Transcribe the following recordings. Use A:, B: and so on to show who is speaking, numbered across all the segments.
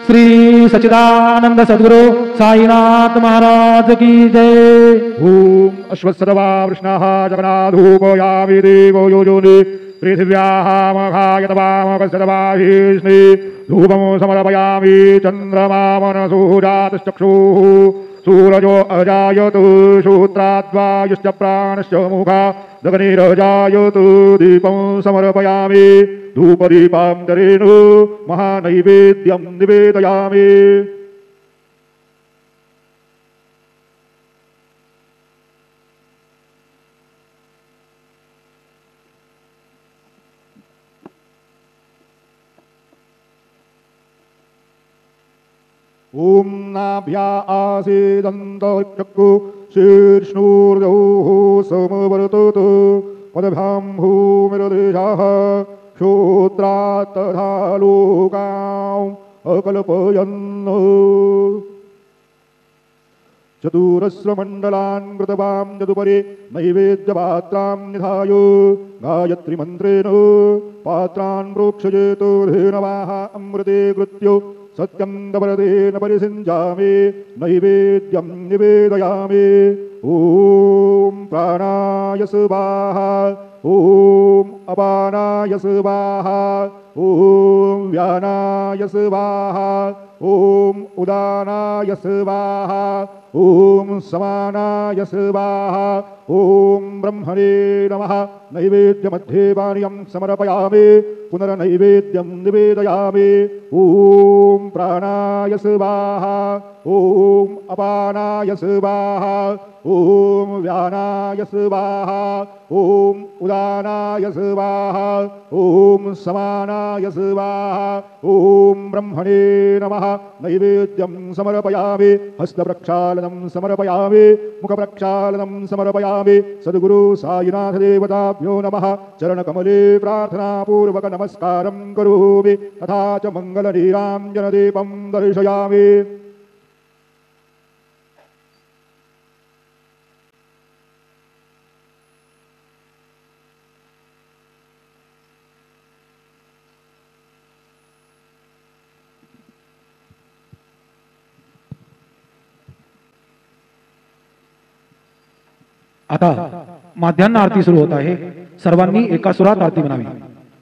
A: श्री सच्चिदानंद सद्गुरु साईनाथ महाराज की जय।
B: ओम अश्वत्सर्वा वृष्णाः जगन्नाथोपयामि देवो योजोनि पृथिव्याः मघायतवामकस्तवाहिष्णि धूपं समर्पयामि चन्द्रमा मनसो जातश्चक्षुः सूरजो अजायतु श्रोत्राद्वायुश्च प्राणश्च मुखा दग्निरजायतु दीपं समर्पयामि धूपदीपान्तरेण महानैवेद्यं निवेदयामि। ओम नाभ्या आसीदन्तचक्षु शीर्ष्णोर्जौः समवर्तत पदभ्यां भूमिरदेशाः श्रोत्रात् तथा लोकाम् अकल्पयन्। चतुरस्रमण्डलान् कृतवां यदुपरि नैवेद्यपात्रां निधाय गायत्रीमन्त्रेण पात्रान् प्रोक्षयेत धेनवाः अमृते कृत्यो सत्यं दवरदेन परिसिञ्जामि नैवेद्यं निवेदयामि। ओम प्राणाय स्वाहा ओम अपानाय स्वाहा ओम व्यानाय स्वाहा ओम उदानाय स्वाहा ओम समानाय स्वाहा ओम ब्रह्मणे नमः। नैवेद्यमध्ये पानीयं समर्पयामि पुनर्नैवेद्यं निवेदयामि। ओम प्राणाय स्वाहा ओम अपानाय स्वाहा ओम व्यानाय स्वाहा ओम उदानाय स्वाहा ओम समानाय स्वाहा ओम ब्रह्मणे नमः। नैवेद्यं समर्पयामि हस्तप्रक्षालनं समर्पयामि मुखप्रक्षालनं समर्पयामि। सद्गुरु साईनाथ देवताभ्यो नमः। चरणकमले प्रार्थनापूर्वक नमस्कारं करोमि तथा च मङ्गलनीराञ्जनदीपं दर्शयामि।
A: आता माध्यान्ह आरती शुरू होता है। सर्वांनी एका सुरात आरती बनावी।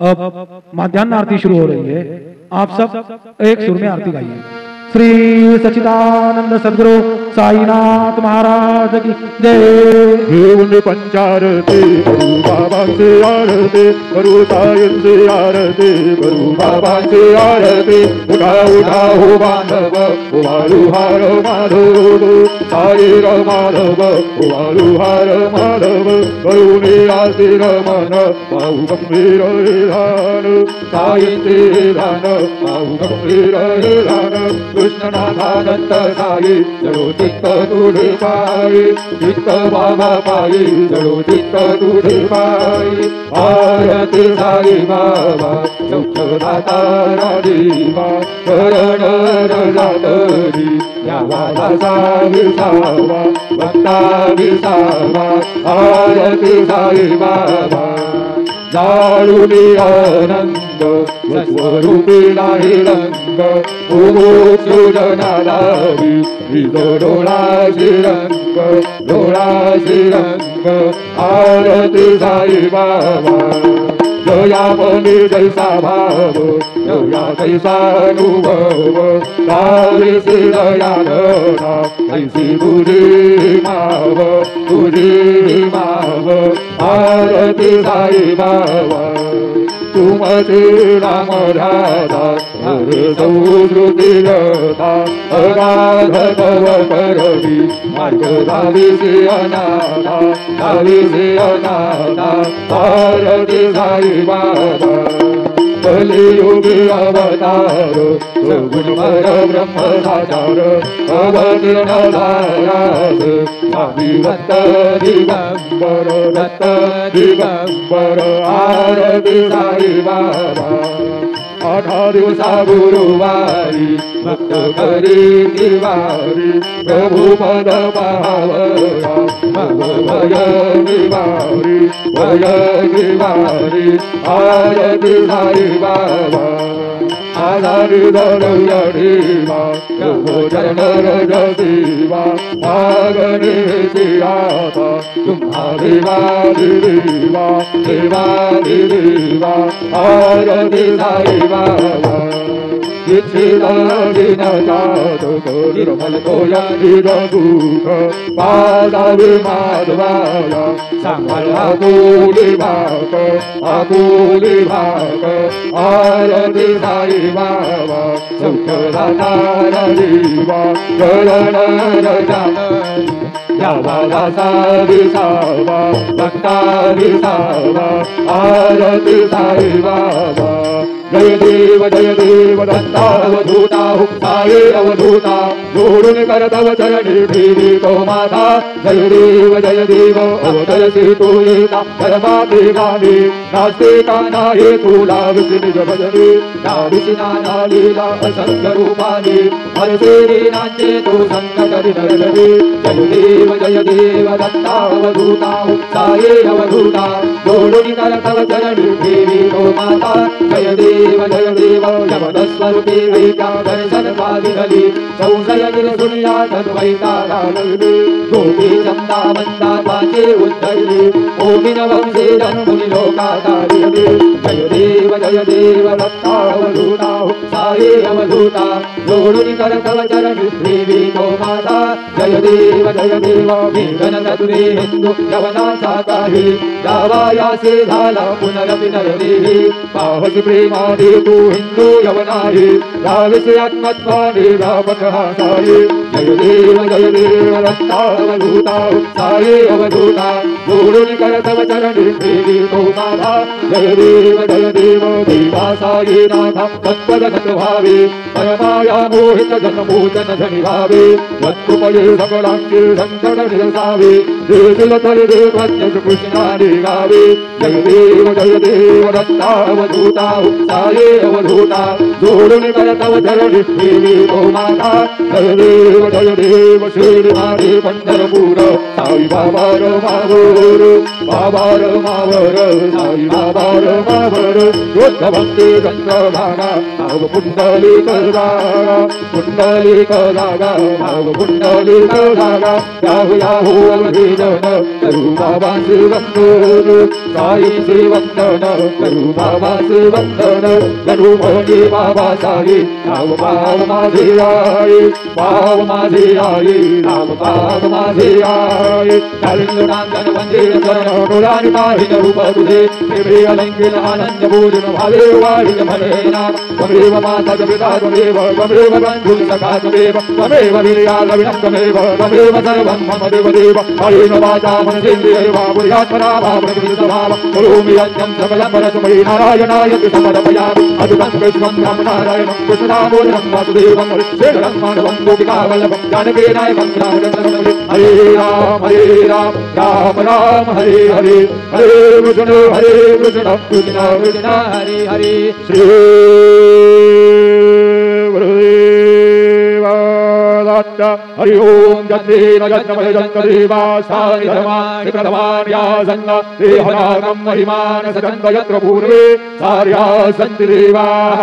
A: अब माध्यान्ह आरती शुरू हो रही है। आप सब एक सुर में आरती गाइए। श्री सच्चिदानंद सद्गुरु साईनाथ महाराज की जय।
B: देवने पंचारती गुरु बाबा से आरती गुरु साईं से आरती गुरु बाबा से आरती। उठा उठा हो माधव उमालु हार माधव साई माधव उमालु हार माधव करुणे आशीर मन बाहु गंभीर धान साई से धान बाहु गंभीर धान। कृष्णनाथानंद साई चलो चित्त तुझे पाई चित्त बाबा पाई चलो चित्त तुझे पाई। आरती साई बाबा चौकदाता राधीमा शरण रजातरी यावा विसावा भक्ता विसावा। आरती साई बाबा जाळुनी आनंद स्वरूपी नाही रंग उभो सृजनालावी डोळाशी रंग डोळाशी रंग। आरती साई बाबा जया पणी जैसा भाव जया कैसा अनुभव गावी श्रीदयानना कैसी तुझी माव तुझी माव। आरती साई बाबा तुमचे राम राधा हरे संस्कृती लता अगाध तव करवी मार्ग धावीसी अनाथा धावीसी अनाथा। आरती साई बाबा कलियुगी अवतार सगुण पर ब्रह्म साचार अवतीर्ण धारास स्वामी दत्त दिगंबर दत्त दिगंबर। आरती साई बाबा 8 दिवसा गुरुवारी भक्त करी दिवारी प्रभू पद पावरा मग भय निवारी भय निवारी। आरती साई बाबा आधारी दरयडीवा चरण रजदीवा आगणे सियाता तुम्हा देवा देवा देवा देवा आरती साई बाबा निर्मल तोया दुख पादावे माधवाया सांभाळ आकुली भाक आरती साई बाबा सुखदाता देवा चरण रजा सावा भक्ता सावा आरती साई बाबा जय देव दत्तावधूता हुक्ताये अवधूता जोडून करतव चरणी ठेवी तो माता जय देव अवतरसी तू येता धर्माते गाणे नाचते काना हे तुला विसिनिज भजने नाविसी नाना लीला असंख्य रूपाने हरसे नाचे तू संकट नरले जय देव दत्तावधूता हुक्ताये अवधूता जोडून करतव चरणी ठेवी तो माता जय देव जगदस्वरूपी वैका दर्शन पादिघली संशय निर्शून्या तद्वैतारालले गोपी चंदा मंदा पाचे उद्धरले ओमिन वंशे जन्मुनि लोकातारिले जय देव दत्तावधूता साये अवधूता जोडून करतव चरणी देवी तो माता जय देव गण तदुरे हिंदू यवनाचा काही जावायासे झाला पुनरपि नरदेवी पावस प्रेमाने तू हिंदू यवनाही राविसे आत्मत्वाने रामक हासाये जय देव दत्तावधूता साये अवधूता जोडून करतव चरणी देवी तो माता जय देव देवा साये नाथा तत्पदगत भावे परमाया मोहित जनमोचन धनी भावे वत्कृपये सकलांचे संकट निरसावे देशील तरी देवज्ञ कृष्णाने गावे जय देव दत्तावधूता साये अवधूता जोडून करतव चरणी देवी तो माता जय देव श्रीनिवासे पंढरपूर साई बाबा मावर साई बाबा मावर योद्ध भक्ती चंद्रभागा भाव पुंडली करागा भाव पुंडली करागा याहू अवधीजन करू बाबा वंदन साई वंदन करू बाबा वंदन करू भजे बाबा साई नाव पाव माझे आई नाव पाव माझे आई कालिंगनांदन मंदिर चरण डोलानी पाहिन रूप तुझे प्रेमे अलंकित आनंद भोजन भावे वाढिल भले नाम त्वमेव माता च पिता त्वमेव बंधु सखा त्वमेव वीर्याल विनम्रमेव त्वमेव सर्वं मम देवदेव हरेण वाचा मनसेन्द्रियैर्वा पुरुषात्मना भावप्रकृतभाव करोमि यज्ञं सकलं परस्मै नारायणाय समर्पयामि अद्भुतं विश्वं ब्रह्मनारायणं कृष्णामोदनं वासुदेवं श्रीधरं माधवं गोपिकावल्लभं जानकीनायकं रामचन्द्रं हरे राम राम राम हरे हरे हरे कृष्ण कृष्ण कृष्ण हरे हरे श्री हरि ओम जन्मेन जन्मय जन्तदेवा सानि धर्माणि प्रथमान्यासन्न देहनागं महिमान सचन्द यत्र पूर्वे सार्या सन्ति देवाः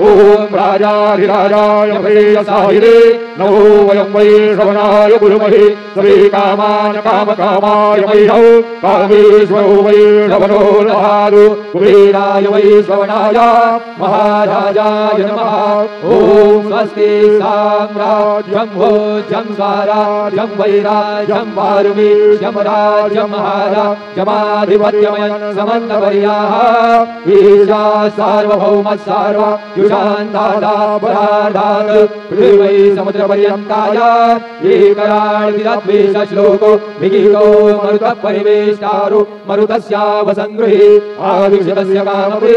B: ओम राजाधिराजाय प्रेयसाहिरे नमो वयं वै श्रवणाय गुरुमहे सर्वे कामान् कामकामाय वैहौ कामेश्वरो वै श्रवणो लहादु कुबेराय वै श्रवणाय महाराजाय नमः ओम स्वस्ति साम्राज्यं भोज्यं स्वराज्यं वैराज्यं पारमेश्यं राज्यं महाराज्यमाधिपत्यमयं समन्तपर्याः ईशा सार्वभौमः सर्वयुषान्तादा परार्धात् पृथिवी समुद्रपर्यन्ताय एकराळिद्वेष श्लोको विगीतो मरुतः परिवेष्टारो मरुतस्यावसङ्गृहे आविशतस्य कामपे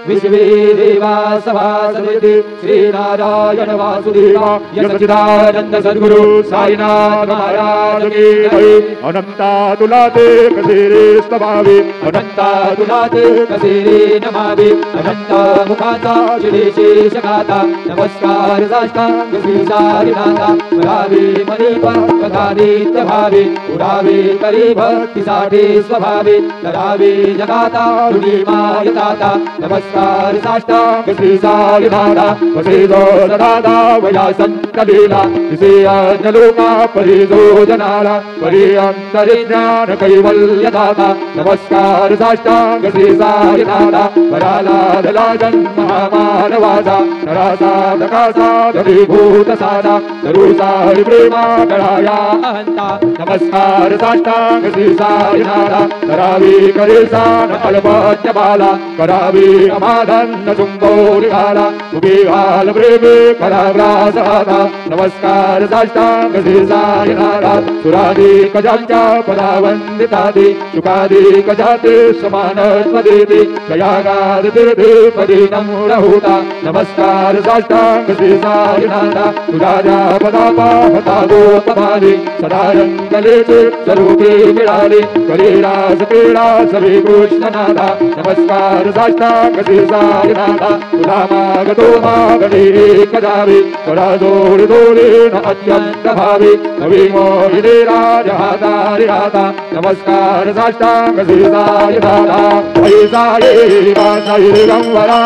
B: विश्वे देवा सभासदेति श्रीनारायण वासुदेवा यशचिदानन्द सद्गुरु साईनाथ महाराज की जय अनंता तुला ते कसेरे स्तवावे अनंता तुला ते कसेरे नमावे अनंता मुखाचा शिरेशेष गाता नमस्कार साष्टांग श्री साईनाथा करावे मनी पदादित्य भावे उडावे करी भक्तीसाठी स्वभावे करावे जगाता तुझी मायताता नमस्कार साष्टांग श्री साईनाथा वसे जो सदादा वया संत लीला तिसे अज्ञलोका परिजो जनाला परि अंतर्ज्ञान कैवल्य दाता नमस्कार साष्टांग श्री साईनाथा पराला दला जन्म मानवाचा नरासा दकासा धरीभूत साधा दरुसा प्रेमा गळाया अहंता नमस्कार साष्टांग श्री साईनाथा करावी करेसान अल्पत्य बाला करावी अमाधन्न चुंबोरी घाला उभे घाल प्रेमे कराग्रास आता नमस्कार साष्टांग श्री साईनाथा सुरादी कजांच्या पदावंदितादि शुकादी कजाते समानत्व देते जयागाद तीर्थे पदी नमूढ होता नमस्कार साष्टांग श्री साईनाथा तुझ्या पदापा होता गोपमाली सदा रंगलेचे स्वरूपे मिळाले कलीरास क्रीडा सवे कृष्णनाथा नमस्कार साष्टांग श्री साईनाथा तुला मागतो मागणे एक जावे तुला जोड जोडे न अत्यंत भावे नवी मोहिनी राजहातारी राधा नमस्कार साष्टांग श्री साईनाथा वैसाये वासाई दिगंबरा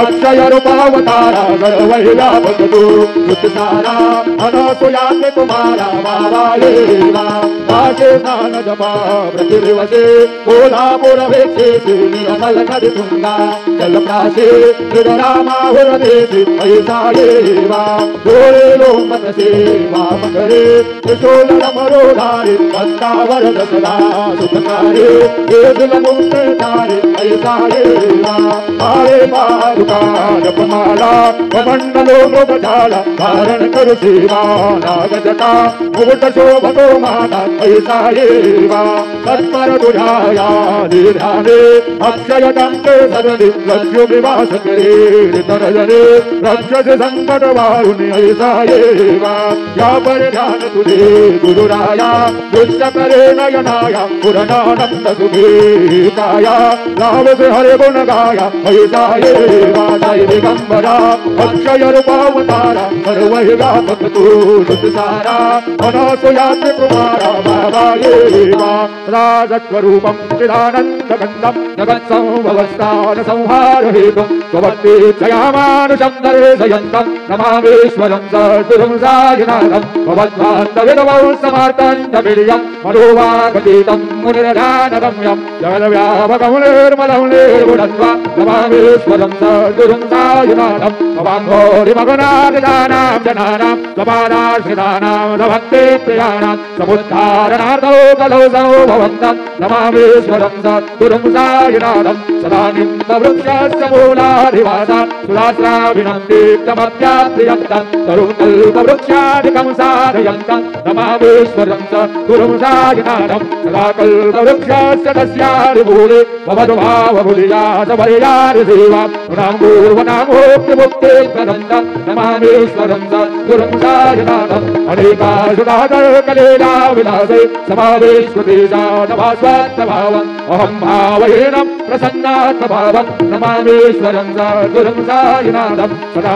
B: अक्षय रूपावतारा गर्वहिला भक्तू सुतसारा अनसुयाते तुम्हारा बाबा लेवा काशे स्नान जपा प्रतिदिवसे कोल्हापूर वेक्षे निर्मल नदी तुंगा जलप्राशे रामाहुर देशी ऐसा येवा डोळे लोमतसे वामकरे त्रिशूल मरोधारे पंतावर दसरा सुखकारे वेदुल मुक्तधारे ऐसा येवा आरे पादुका जपमाला कमंडलो मृगजाला धारण करू सेवा नागजटा मुकुट शोभतो माता ऐसा येवा तत्पर तुझ्या ध्याने अक्षय टंके सदने लक्ष्मी विवास करे तरजने रक्षसे संकट वारुणी ऐसा येवा या पर ध्यान तुझे गुरुराया दृश्य करे नयनाया पुरणानंद सुखे काया लावसे हरे गुण गाया ऐसा येवा जय दिगंबरा अक्षय रूपावतारा सर्वहिला भक्तू सुतसारा अनसुयाते कुमारा बाबा येवा राजस्वरूपं चिदानंद गंधं जगत्संभवस्थान संहार हेतुं स्वभक्ति जयामानुषं दर्शयन्तं नमामीश्वरं सद्गुरुं साईनाथं भवद्वान्तविदवौ समार्तं च वीर्यं मनोवागतीतं मुनिर्ध्यानगम्यं जगद्व्यापकं निर्मलं निर्गुणत्वा नमामीश्वरं सद्गुरुं साईनाथं भवाङ्घोरिमगुणादिदानां जनानां स्वपादाश्रितानां भक्तिप्रियाणां समुद्धारणार्थौ कलौ भवन्तं नमामीश्वरं सद्गुरुं साईनाथं सदा निम्बवृक्षस्य मूलाधिवासात् सुराश्राविणं दीप्तमप्याप्रियन्तं तरुकल्पवृक्षादिकं साधयन्तं नमामीश्वरं सद्गुरुं साईनाथं सदा कल्पवृक्षस्य तस्यादिमूले भवतु भावभुलिया सपर्यादिसेवा पुनां पूर्वनां मुक्ति प्रदन्तं नमामीश्वरं सद्गुरुं साईनाथं अनेकाशुधाकर कलीला विलासे समावेश्वतीशानभास्वत्तभावम् अहं भावहीनं प्रसन्नात्मभावं नमामीश्वरं सद्गुरुं साईनाथं सदा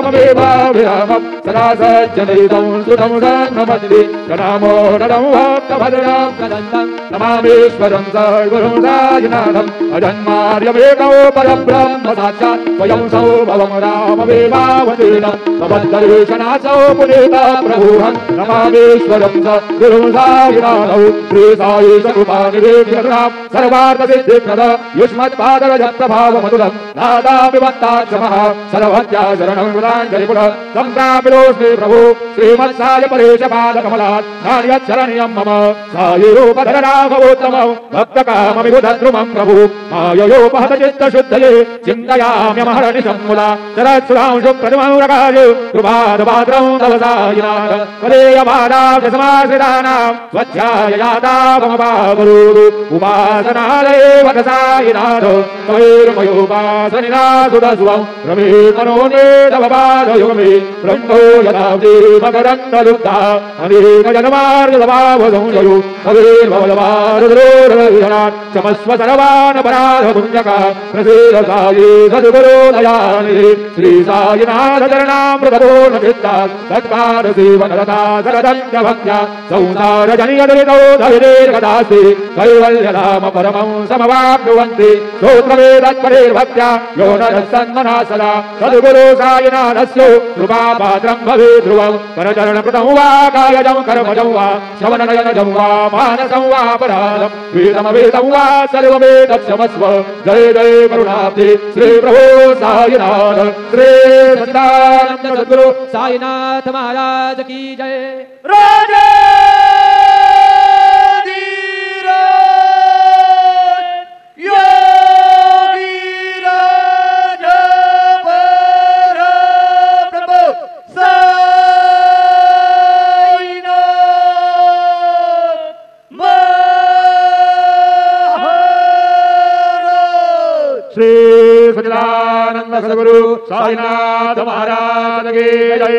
B: विश्रमाराममेवाभिरामं सदा सज्जनहितं सुतं सन्नमन्ति प्रणामो नरं भक्तभद्रां प्रदन्तं नमामीश्वरं सद्गुरुं साईनाथं अजन्मार्यमेकौ परब्रह्म साक्षात् स्वयं सौभवं राममेवावतीर्णं भवद्दर्शनासौ पुनीता प्रभुहं नमामीश्वरं सद्गुरुं साईनाथं श्री साई स्वरूपानिवेद्यं सर्वार्थसिद्धिप्रद युष्मत्पादरजप्रभावमधुरं नादाभिवक्ताक्षमः सर्वज्ञा शरणं गुणाञ्जलिपुरः सम्प्रापितोऽस्मि प्रभु श्रीमत्साय परेशपादकमलात् नान्यच्छरणीयं मम सायिरूपधरराघवोत्तमं भक्तकामविबुधद्रुमं प्रभु माययोपहतचित्तशुद्धये चिन्तयाम्यमहर्निशं मुला शरत्सुधा प्रभांशु प्रतिमं प्रकाशु कृपाद पात्रं तव सायिनाथ वदेयमादाब्ज समाश्रितानां स्वध्याययातापमपावरोधु उपासनालये वदसायिनाथ तवैर्मयोपासनिनाथुदस्वं रमेर्मनोने तव पादयुगमे ब्रह्मो यदाब्दे मकरन्दलुब्धा अनेकजन्मार्गदभावसंशयो तवैर्भवदभारुद्रोरविधनात् क्षमस्व सर्वानपराधपुण्यका प्रसीदसाये सद्गुरो दयानिधे श्री सायिनाथ चरणामृतपूर्णचित्तात् सत्कारसेवनरता सरदन्त्यभक्त्या संसारजनियदुरितौ धैर्यैर्गदास्ति कैवल्यधाम परमं समवाप्नुवन्ति स्तोत्रवेदत्परेर्भक्त्या यो नरः सन्मनः सदा सद्गुरो सायिनाथस्य कृपापात्रं भवेत् ध्रुवं करचरणकृतं वा कायजं कर्मजं वा श्रवणनयनजं वा मानसं वा अपराधं वेदमवेदं वा सर्वमेतत्क्षमस्व जय जय करुणाब्धे श्री प्रभो सायिनाथ श्री सच्चिदानंद सद्गुरु
C: साईनाथ महाराज की जय।
B: राजे श्री सच्चिदानंद सद्गुरु साईनाथ महाराज की जय।